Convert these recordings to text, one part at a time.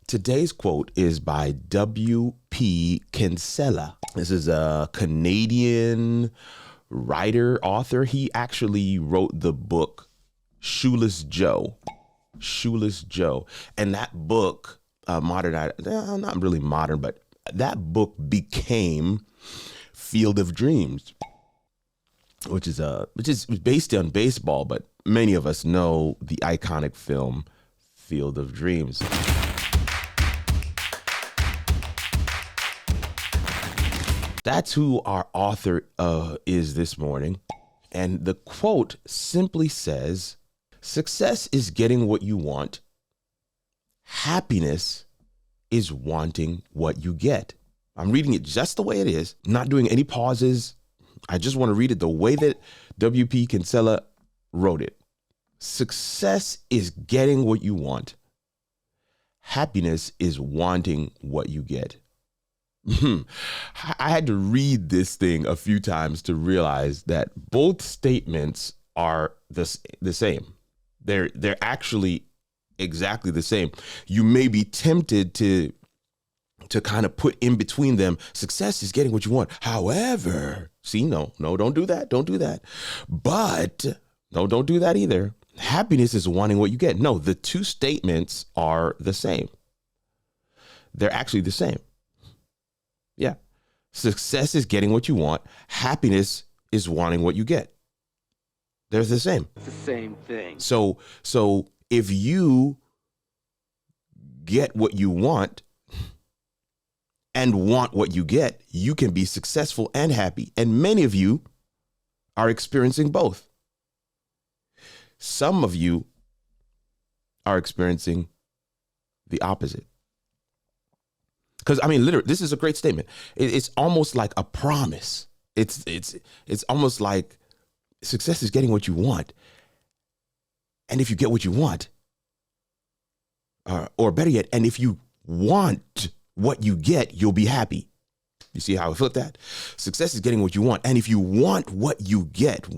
Today's quote is by W.P. Kinsella. This is a Canadian writer, author. He actually wrote the book Shoeless Joe. Shoeless Joe. And that book, not really modern, but that book became Field of Dreams, which is based on baseball, but many of us know the iconic film Field of Dreams. That's who our author is this morning. And the quote simply says, "Success is getting what you want. Happiness is wanting what you get." I'm reading it just the way it is, not doing any pauses. I just want to read it the way that W.P. Kinsella wrote it. Success is getting what you want. Happiness is wanting what you get. I had to read this thing a few times to realize that both statements are the same. They're actually exactly the same. You may be tempted to kind of put in between them, success is getting what you want. However, no, don't do that. Don't do that. But no, don't do that either. Happiness is wanting what you get. No, the two statements are the same. They're actually the same. Yeah. Success is getting what you want. Happiness is wanting what you get. They're the same. It's the same thing. So if you get what you want and want what you get, you can be successful and happy. And many of you are experiencing both. Some of you are experiencing the opposite. Because literally, this is a great statement. It's almost like a promise. It's almost like success is getting what you want. And if you get what you want, or better yet, and if you want what you get, you'll be happy. You see how I flip that? Success is getting what you want. And if you want what you get,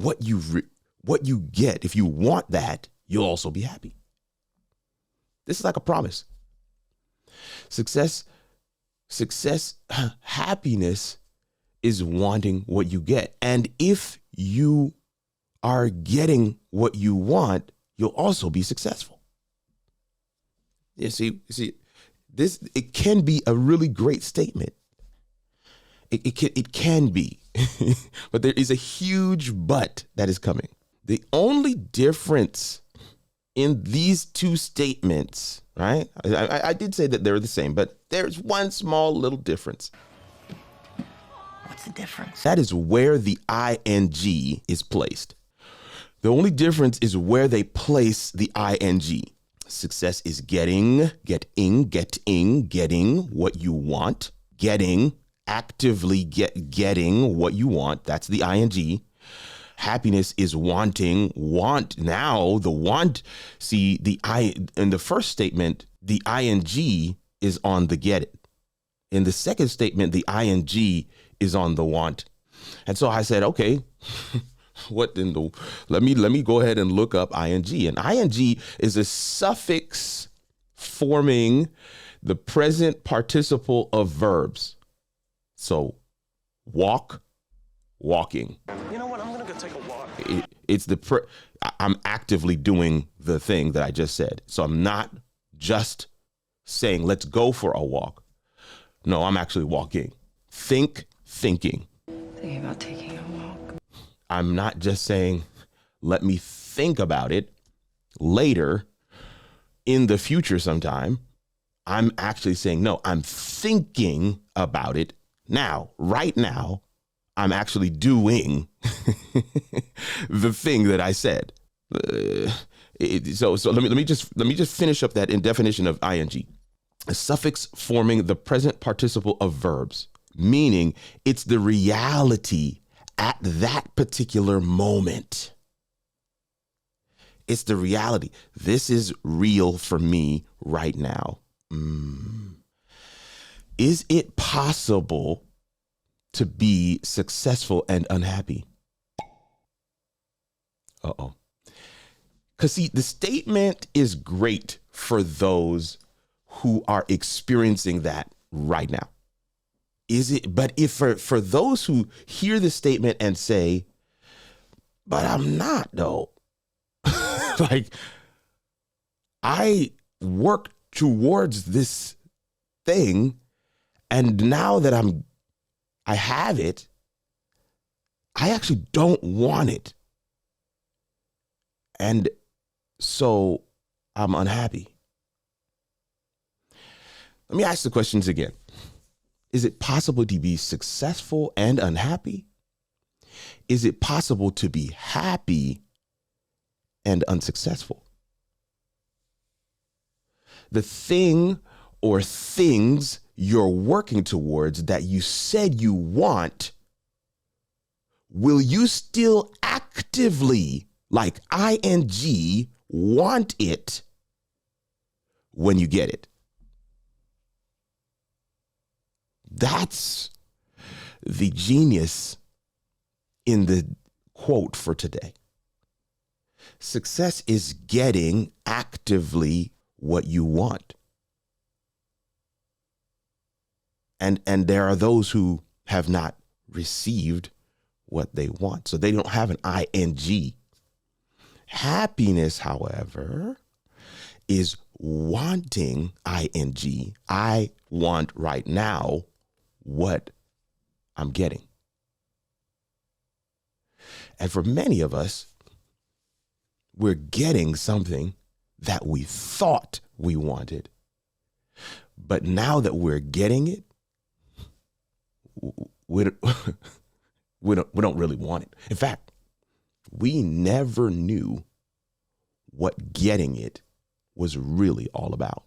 if you want that, you'll also be happy. This is like a promise. Happiness is wanting what you get. And if you are getting what you want, you'll also be successful. You see, this, it can be a really great statement. It can be, but there is a huge but that is coming. The only difference in these two statements, right? I did say that they're the same, but there's one small little difference. What's the difference? That is where the ing is placed. The only difference is where they place the ing. Success is getting what you want, actively getting what you want. That's the ing. Happiness is wanting, now the want. See, in the first statement, the ing is on the get it. In the second statement, the ing is on the want. And so I said, okay, let me go ahead and look up ing. And ing is a suffix forming the present participle of verbs. So walk, walking. You know what? I'm going to go take a walk. I'm actively doing the thing that I just said. So I'm not just saying, let's go for a walk. No, I'm actually walking. Thinking. Thinking about taking a walk. I'm not just saying, let me think about it later in the future sometime. I'm actually saying, no, I'm thinking about it now, right now. I'm actually doing the thing that I said. So let me just finish up that in definition of ing. A suffix forming the present participle of verbs, meaning it's the reality at that particular moment. It's the reality. This is real for me right now. Is it possible to be successful and unhappy? Because see, the statement is great for those who are experiencing that right now. But if for those who hear the statement and say, but I'm not though, like I work towards this thing, and now that I have it, I actually don't want it. And so I'm unhappy. Let me ask the questions again. Is it possible to be successful and unhappy? Is it possible to be happy and unsuccessful? The thing or things you're working towards that you said you want, will you still actively, like ing, want it when you get it? That's the genius in the quote for today. Success is getting actively what you want. And there are those who have not received what they want, so they don't have an ing. Happiness, however, is wanting ing. I want right now what I'm getting. And for many of us, we're getting something that we thought we wanted. But now that we're getting it, we don't really want it. In fact, we never knew what getting it was really all about.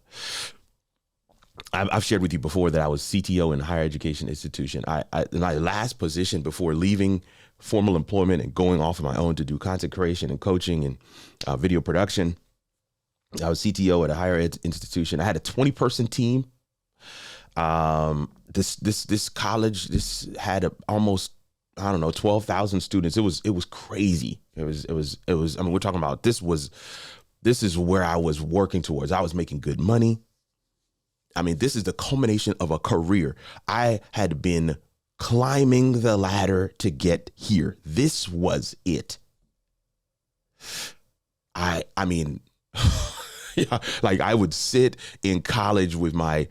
I've shared with you before that I was CTO in a higher education institution. In my last position before leaving formal employment and going off on my own to do content creation and coaching and video production, I was CTO at a higher ed institution. I had a 20-person team. This college, this had almost, 12,000 students. It was crazy. It was, I mean, we're talking about, this is where I was working towards. I was making good money. I mean, this is the culmination of a career. I had been climbing the ladder to get here. This was it. I mean, yeah, like I would sit in college with my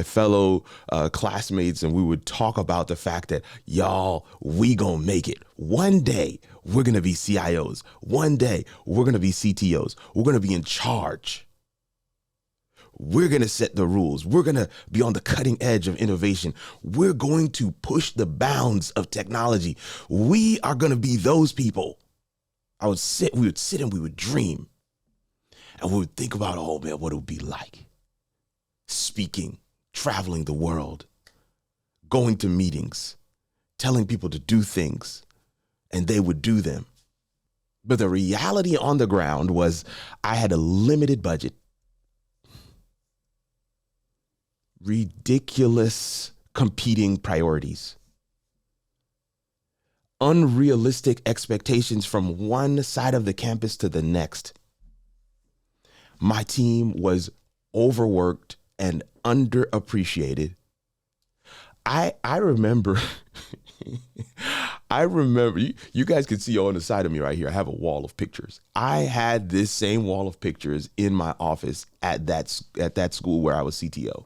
fellow classmates, and we would talk about the fact that, y'all, we gonna make it. One day we're gonna be CIOs. One day we're gonna be CTOs. We're gonna be in charge. We're going to set the rules. We're going to be on the cutting edge of innovation. We're going to push the bounds of technology. We are going to be those people. We would sit and we would dream. And we would think about, oh man, what it would be like. Speaking, traveling the world, going to meetings, telling people to do things, and they would do them. But the reality on the ground was I had a limited budget. Ridiculous competing priorities, unrealistic expectations from one side of the campus to the next. My team was overworked and underappreciated. I remember, you guys can see on the side of me right here, I have a wall of pictures. I had this same wall of pictures in my office at that school where I was CTO.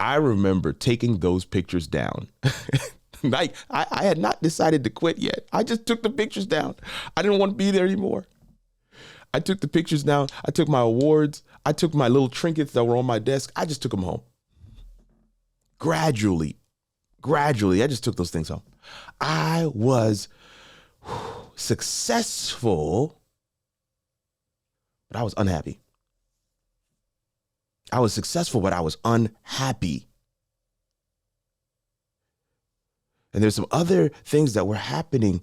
I remember taking those pictures down. Like I had not decided to quit yet. I just took the pictures down. I didn't want to be there anymore. I took the pictures down. I took my awards. I took my little trinkets that were on my desk. I just took them home. Gradually, I just took those things home. I was successful, but I was unhappy. I was successful, but I was unhappy. And there's some other things that were happening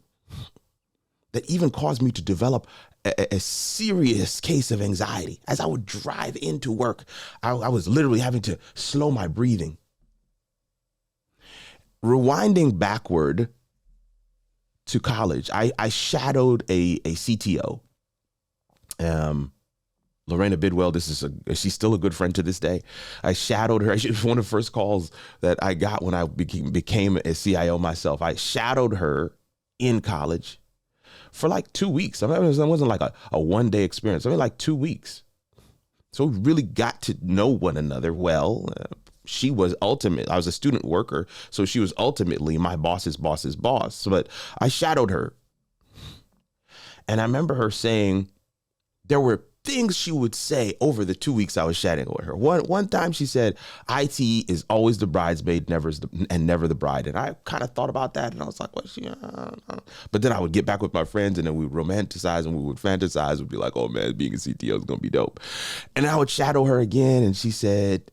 that even caused me to develop a serious case of anxiety. As I would drive into work, I was literally having to slow my breathing. Rewinding backward to college, I shadowed a CTO. Lorena Bidwell, she's still a good friend to this day. I shadowed her. It was one of the first calls that I got when I became a CIO myself. I shadowed her in college for like 2 weeks. I mean, it wasn't like a one-day experience. I mean, like 2 weeks. So we really got to know one another well. I was a student worker, so she was ultimately my boss's boss's boss. But I shadowed her. And I remember her saying there were things she would say over the 2 weeks I was shadowing with her. One time she said, IT is always the bridesmaid, never the bride. And I kind of thought about that, and I was like, but then I would get back with my friends, and then we would romanticize, and we would fantasize. We'd be like, oh man, being a CTO is going to be dope. And I would shadow her again, and she said,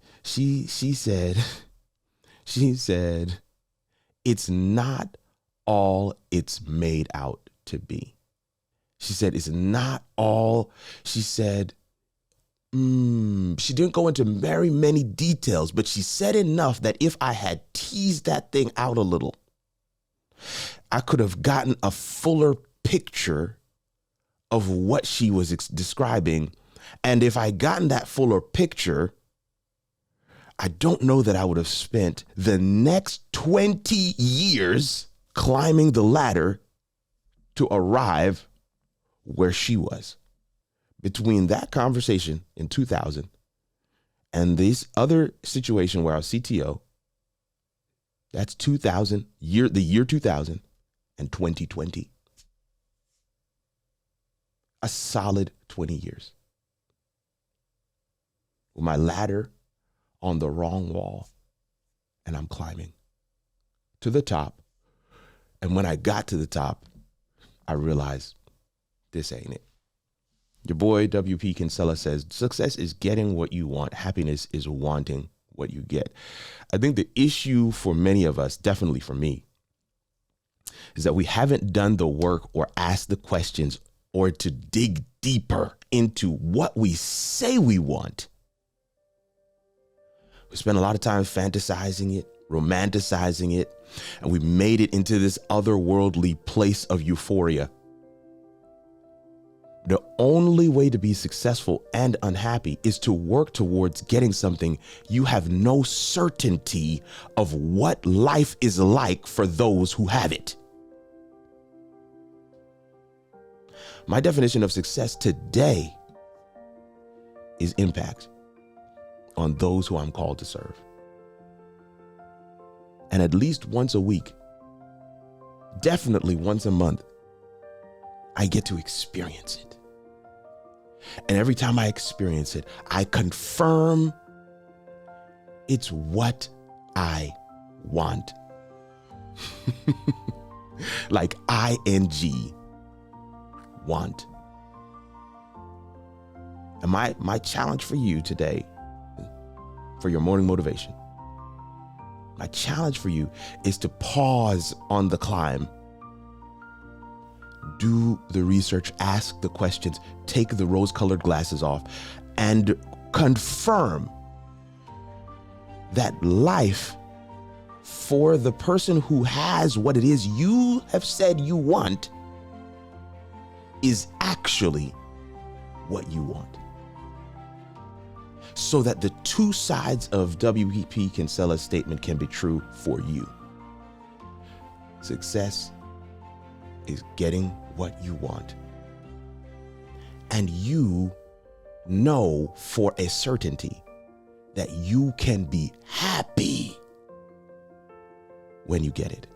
it's not all it's made out to be. She said, it's not all. She said, she didn't go into very many details, but she said enough that if I had teased that thing out a little, I could have gotten a fuller picture of what she was describing. And if I gotten that fuller picture, I don't know that I would have spent the next 20 years climbing the ladder to arrive where she was. Between that conversation in 2000 and this other situation where I was CTO, that's the year 2000 and 2020. A solid 20 years. With my ladder on the wrong wall, and I'm climbing to the top. And when I got to the top, I realized this ain't it. Your boy WP Kinsella says, success is getting what you want. Happiness is wanting what you get. I think the issue for many of us, definitely for me, is that we haven't done the work or asked the questions or to dig deeper into what we say we want. We spend a lot of time fantasizing it, romanticizing it, and we made it into this otherworldly place of euphoria. The only way to be successful and unhappy is to work towards getting something you have no certainty of what life is like for those who have it. My definition of success today is impact on those who I'm called to serve. And at least once a week, definitely once a month, I get to experience it. And every time I experience it, I confirm it's what I want. Like ING, want. And my challenge for you today, for your morning motivation, my challenge for you is to pause on the climb. Do the research, ask the questions, take the rose-colored glasses off, and confirm that life for the person who has what it is you have said you want is actually what you want. So that the two sides of WP Kinsella's statement can be true for you. Success is getting what you want. And you know for a certainty that you can be happy when you get it.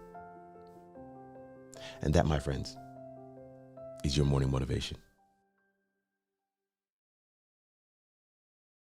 And that, my friends, is your morning motivation.